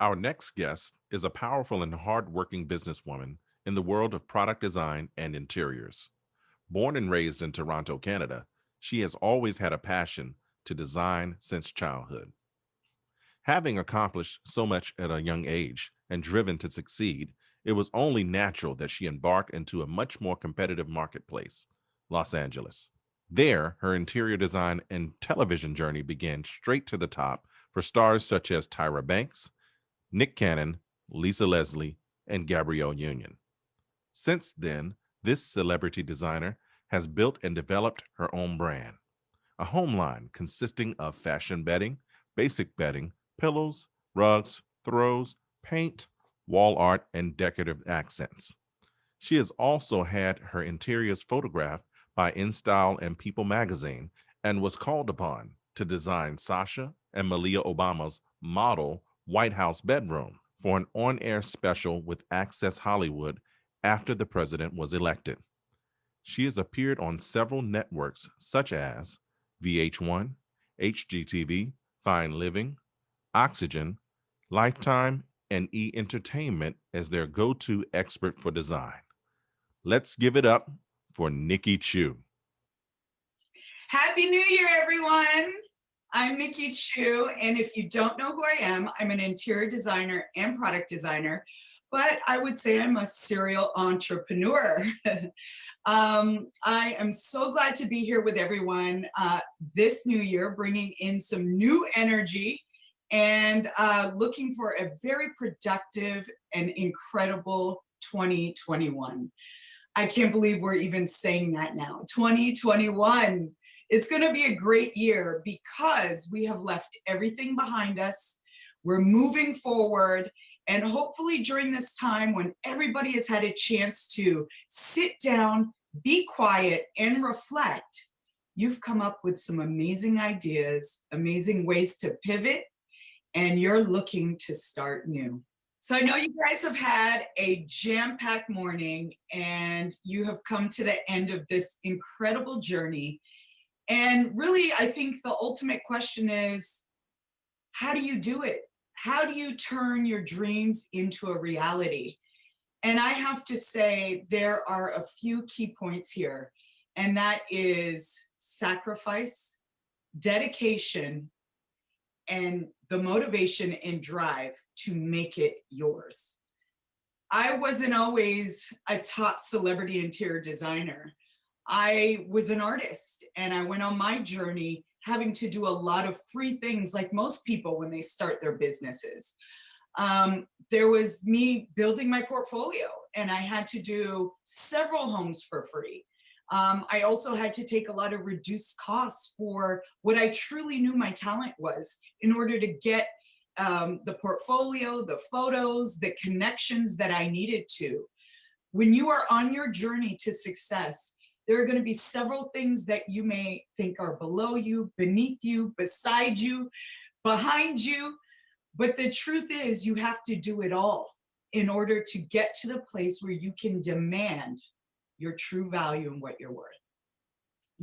Our next guest is a powerful and hardworking businesswoman in the world of product design and interiors. Born and raised in Toronto, Canada, she has always had a passion to design since childhood. Having accomplished so much at a young age and driven to succeed, it was only natural that she embarked into a much more competitive marketplace, Los Angeles. There, her interior design and television journey began straight to the top for stars such as Tyra Banks, Nick Cannon, Lisa Leslie, and Gabrielle Union. Since then, this celebrity designer has built and developed her own brand, a home line consisting of fashion bedding, basic bedding, pillows, rugs, throws, paint, wall art, and decorative accents. She has also had her interiors photographed by InStyle and People magazine and was called upon to design Sasha and Malia Obama's model White House bedroom for an on air special with Access Hollywood after the president was elected. She has appeared on several networks such as VH1, HGTV, Fine Living, Oxygen, Lifetime, and E Entertainment as their go to expert for design. Let's give it up for Nikki Chu. Happy New Year, everyone. I'm Nikki Chu, and if you don't know who I am, I'm an interior designer and product designer, but I would say I'm a serial entrepreneur. I am so glad to be here with everyone this new year, bringing in some new energy and looking for a very productive and incredible 2021. I can't believe we're even saying that now. 2021. It's going to be a great year because we have left everything behind us. We're moving forward. And hopefully, during this time when everybody has had a chance to sit down, be quiet, and reflect, you've come up with some amazing ideas, amazing ways to pivot, and you're looking to start new. So I know you guys have had a jam-packed morning and you have come to the end of this incredible journey. And really, I think the ultimate question is, how do you do it? How do you turn your dreams into a reality? And I have to say, there are a few key points here, and that is sacrifice, dedication, and the motivation and drive to make it yours. I wasn't always a top celebrity interior designer. I was an artist and I went on my journey having to do a lot of free things like most people when they start their businesses. There was me building my portfolio and I had to do several homes for free. I also had to take a lot of reduced costs for what I truly knew my talent was in order to get the portfolio, the photos, the connections that I needed to. When you are on your journey to success, there are going to be several things that you may think are below you, beneath you, beside you, behind you. But the truth is, you have to do it all in order to get to the place where you can demand your true value and what you're worth.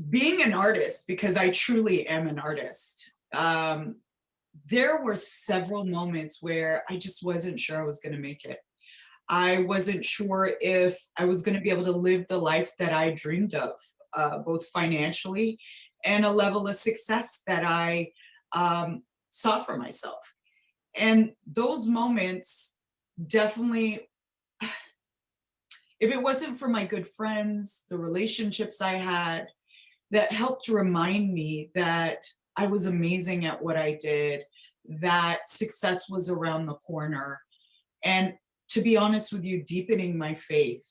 Being an artist, because I truly am an artist, there were several moments where I just wasn't sure I was going to make it. I wasn't sure if I was going to be able to live the life that I dreamed of, both financially and a level of success that I saw for myself. And those moments definitely, if it wasn't for my good friends, the relationships I had that helped remind me that I was amazing at what I did, that success was around the corner. And to be honest with you, deepening my faith.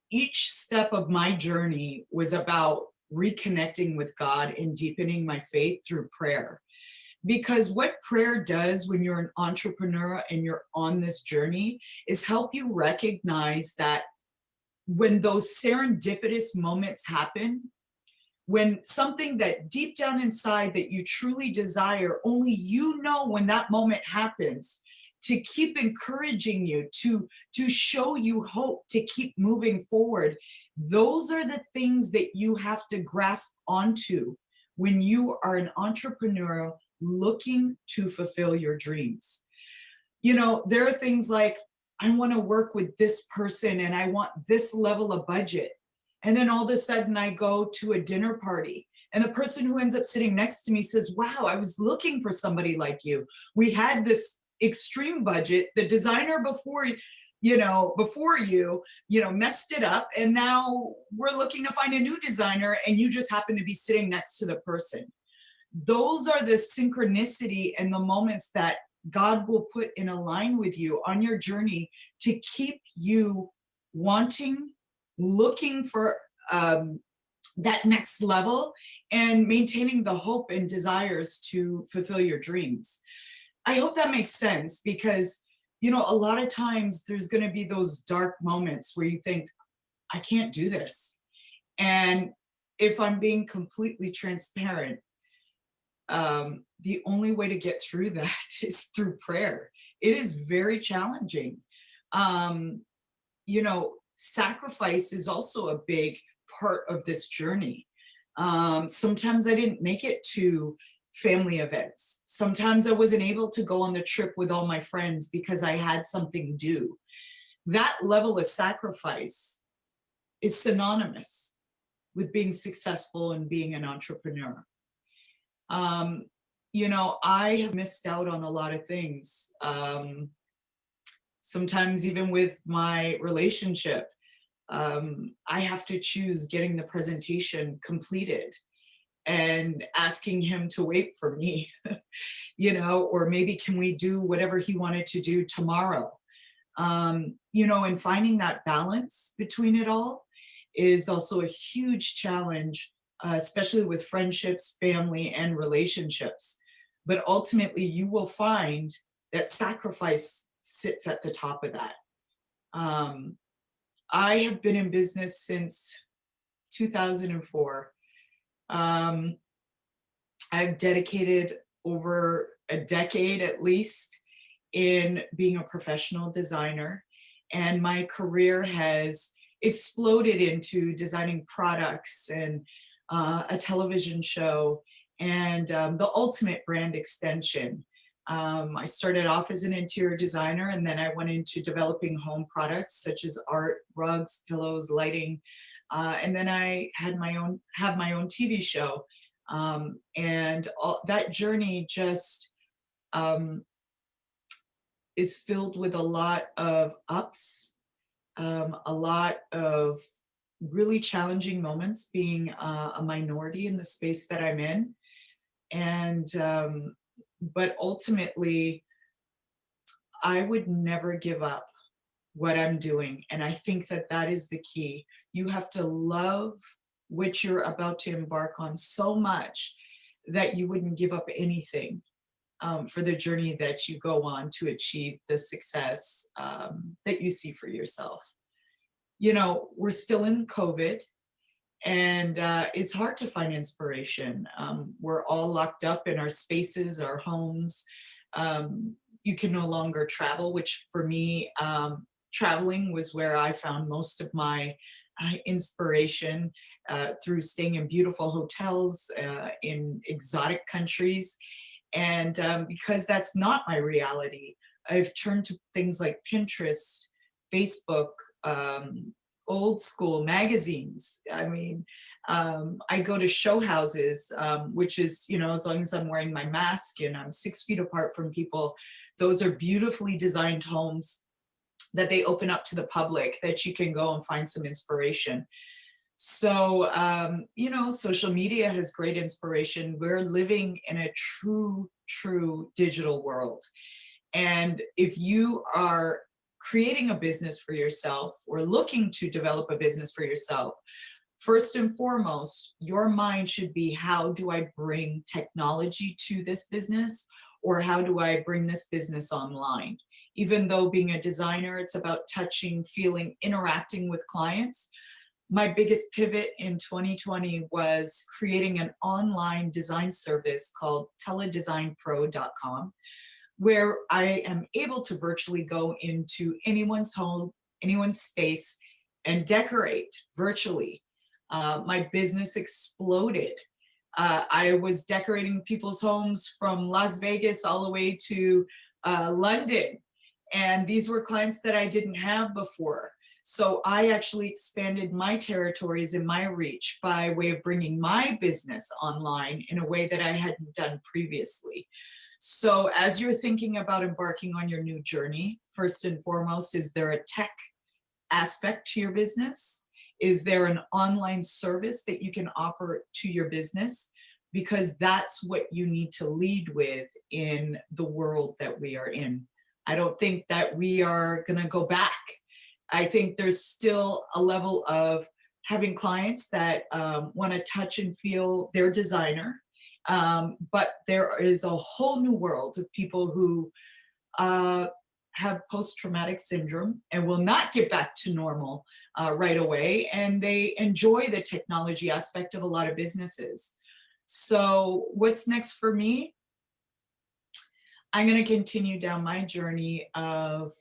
Each step of my journey was about reconnecting with God and deepening my faith through prayer. Because what prayer does when you're an entrepreneur and you're on this journey is help you recognize that when those serendipitous moments happen, when something that deep down inside that you truly desire, only you know when that moment happens, to keep encouraging you, to show you hope, to keep moving forward. Those are the things that you have to grasp onto when you are an entrepreneur looking to fulfill your dreams. There are things like, I want to work with this person and I want this level of budget. And then all of a sudden I go to a dinner party and the person who ends up sitting next to me says, wow, I was looking for somebody like you. We had this extreme budget. The designer before you messed it up. And now we're looking to find a new designer and you just happen to be sitting next to the person. Those are the synchronicity and the moments that God will put in a line with you on your journey to keep you wanting, looking for that next level and maintaining the hope and desires to fulfill your dreams. I hope that makes sense because, a lot of times there's going to be those dark moments where you think, I can't do this. And if I'm being completely transparent, the only way to get through that is through prayer. It is very challenging. Sacrifice is also a big part of this journey. Sometimes I didn't make it to family events. Sometimes I wasn't able to go on the trip with all my friends because I had something due. That level of sacrifice is synonymous with being successful and being an entrepreneur. I have missed out on a lot of things. Sometimes even with my relationship, I have to choose getting the presentation completed and asking him to wait for me, or maybe can we do whatever he wanted to do tomorrow? And finding that balance between it all is also a huge challenge, especially with friendships, family, and relationships. But ultimately, you will find that sacrifice sits at the top of that. I have been in business since 2004. I've dedicated over a decade at least in being a professional designer, and my career has exploded into designing products and a television show and the ultimate brand extension. I started off as an interior designer, and then I went into developing home products such as art, rugs, pillows, lighting, and then I have my own TV show, and that journey just is filled with a lot of ups, a lot of really challenging moments being a minority in the space that I'm in. And, but ultimately, I would never give up what I'm doing. And I think that that is the key. You have to love what you're about to embark on so much that you wouldn't give up anything for the journey that you go on to achieve the success that you see for yourself. We're still in COVID, and it's hard to find inspiration. We're all locked up in our spaces, our homes. You can no longer travel, which for me, traveling was where I found most of my inspiration, through staying in beautiful hotels in exotic countries. And because that's not my reality, I've turned to things like Pinterest, Facebook, old school magazines. I mean, I go to show houses, which is, as long as I'm wearing my mask and I'm 6 feet apart from people, those are beautifully designed homes that they open up to the public that you can go and find some inspiration. So, social media has great inspiration. We're living in a true digital world. And if you are creating a business for yourself or looking to develop a business for yourself, first and foremost, your mind should be, how do I bring technology to this business? Or how do I bring this business online? Even though being a designer, it's about touching, feeling, interacting with clients. My biggest pivot in 2020 was creating an online design service called teledesignpro.com, where I am able to virtually go into anyone's home, anyone's space, and decorate virtually. My business exploded. I was decorating people's homes from Las Vegas all the way to London. And these were clients that I didn't have before. So I actually expanded my territories and my reach by way of bringing my business online in a way that I hadn't done previously. So as you're thinking about embarking on your new journey, first and foremost, is there a tech aspect to your business? Is there an online service that you can offer to your business? Because that's what you need to lead with in the world that we are in. I don't think that we are going to go back. I think there's still a level of having clients that want to touch and feel their designer. But there is a whole new world of people who have post-traumatic syndrome and will not get back to normal right away. And they enjoy the technology aspect of a lot of businesses. So what's next for me? I'm going to continue down my journey of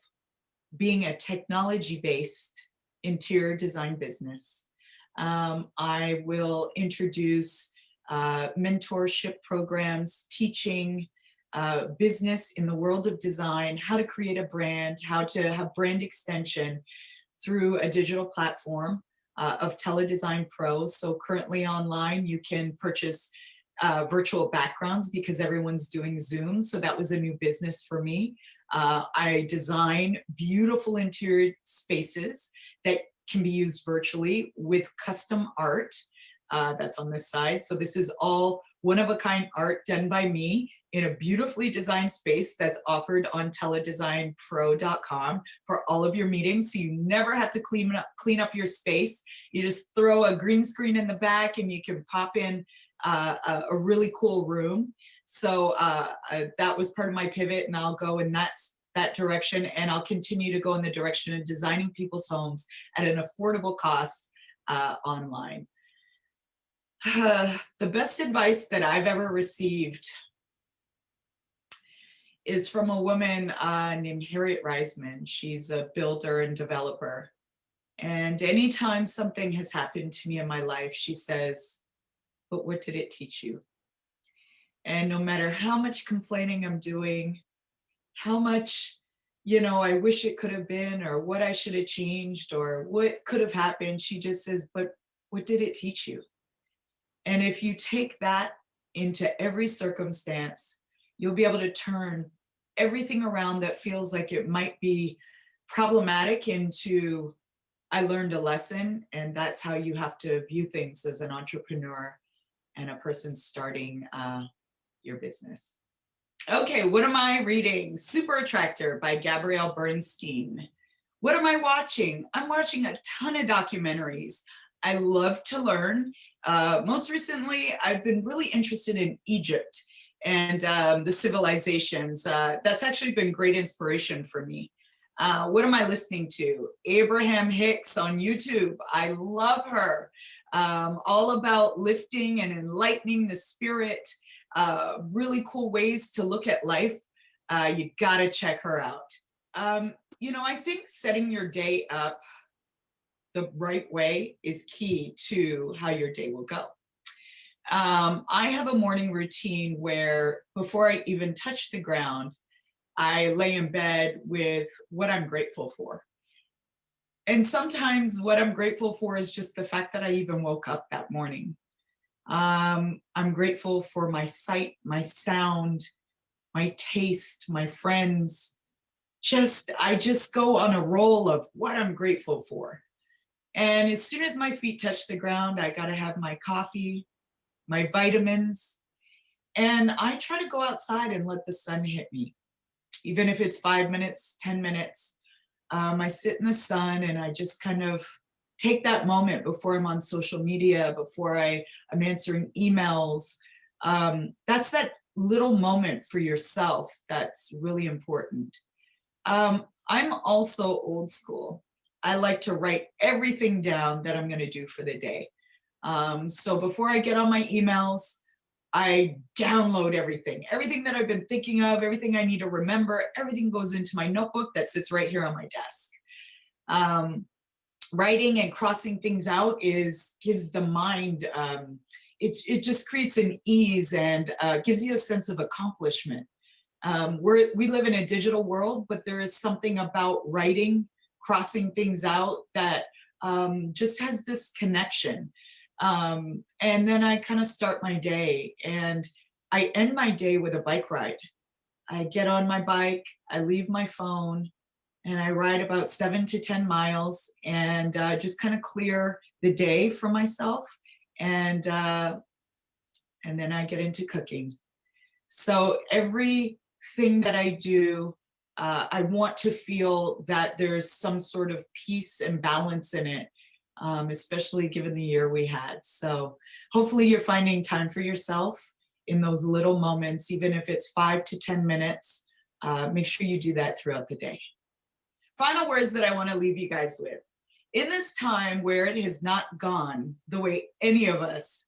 being a technology-based interior design business. I will introduce mentorship programs, teaching business in the world of design, how to create a brand, how to have brand extension through a digital platform of Teledesign Pro. So currently online, you can purchase virtual backgrounds because everyone's doing Zoom. So that was a new business for me. I design beautiful interior spaces that can be used virtually with custom art that's on this side. So this is all one-of-a-kind art done by me in a beautifully designed space that's offered on teledesignpro.com for all of your meetings. So you never have to clean up your space. You just throw a green screen in the back and you can pop in a really cool room. So that was part of my pivot, and I'll go in that direction, and I'll continue to go in the direction of designing people's homes at an affordable cost online. The best advice that I've ever received is from a woman named Harriet Reisman. She's a builder and developer. And anytime something has happened to me in my life, she says, "But what did it teach you?" And no matter how much complaining I'm doing, how much, I wish it could have been, or what I should have changed, or what could have happened, she just says, "But what did it teach you?" And if you take that into every circumstance, you'll be able to turn everything around that feels like it might be problematic into, I learned a lesson. And that's how you have to view things as an entrepreneur and a person starting your business. Okay, what am I reading? Super Attractor by Gabrielle Bernstein. What am I watching? I'm watching a ton of documentaries. I love to learn. Most recently, I've been really interested in Egypt and the civilizations. That's actually been great inspiration for me. What am I listening to? Abraham Hicks on YouTube. I love her. All about lifting and enlightening the spirit. Really cool ways to look at life. You gotta check her out. I think setting your day up the right way is key to how your day will go. I have a morning routine where before I even touch the ground, I lay in bed with what I'm grateful for. And sometimes what I'm grateful for is just the fact that I even woke up that morning. I'm grateful for my sight, my sound, my taste, my friends. I just go on a roll of what I'm grateful for. And as soon as my feet touch the ground, I got to have my coffee, my vitamins, and I try to go outside and let the sun hit me. Even if it's 5 minutes, 10 minutes, I sit in the sun and I just kind of take that moment before I'm on social media, before I'm answering emails. That's that little moment for yourself that's really important. I'm also old school. I like to write everything down that I'm going to do for the day. So before I get on my emails, I download everything that I've been thinking of, everything I need to remember, everything goes into my notebook that sits right here on my desk. Writing and crossing things out gives the mind, it just creates an ease and gives you a sense of accomplishment. We live in a digital world, but there is something about writing, crossing things out that just has this connection. And then I kind of start my day, and I end my day with a bike ride. I get on my bike, I leave my phone, and I ride about 7 to 10 miles, and just kind of clear the day for myself. And then I get into cooking. So everything that I do, I want to feel that there's some sort of peace and balance in it, especially given the year we had. So hopefully you're finding time for yourself in those little moments, even if it's 5 to 10 minutes. Make sure you do that throughout the day. Final words that I want to leave you guys with. In this time where it has not gone the way any of us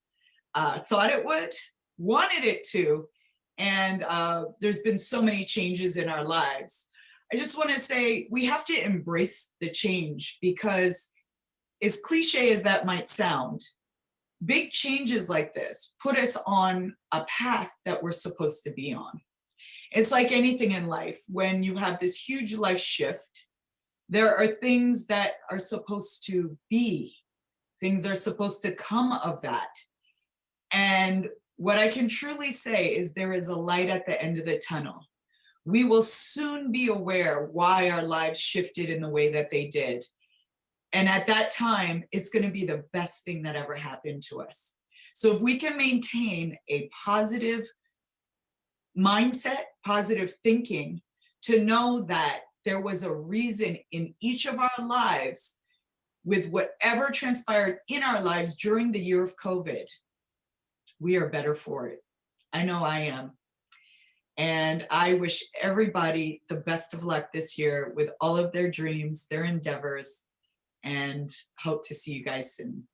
thought it would, wanted it to, and there's been so many changes in our lives, I just want to say we have to embrace the change, because as cliche as that might sound, big changes like this put us on a path that we're supposed to be on. It's like anything in life. When you have this huge life shift, there are things that are supposed to be, things are supposed to come of that. And what I can truly say is there is a light at the end of the tunnel. We will soon be aware why our lives shifted in the way that they did. And at that time, it's going to be the best thing that ever happened to us. So if we can maintain a positive mindset, positive thinking, to know that there was a reason in each of our lives with whatever transpired in our lives during the year of COVID, we are better for it. I know I am. And I wish everybody the best of luck this year with all of their dreams, their endeavors, and hope to see you guys soon.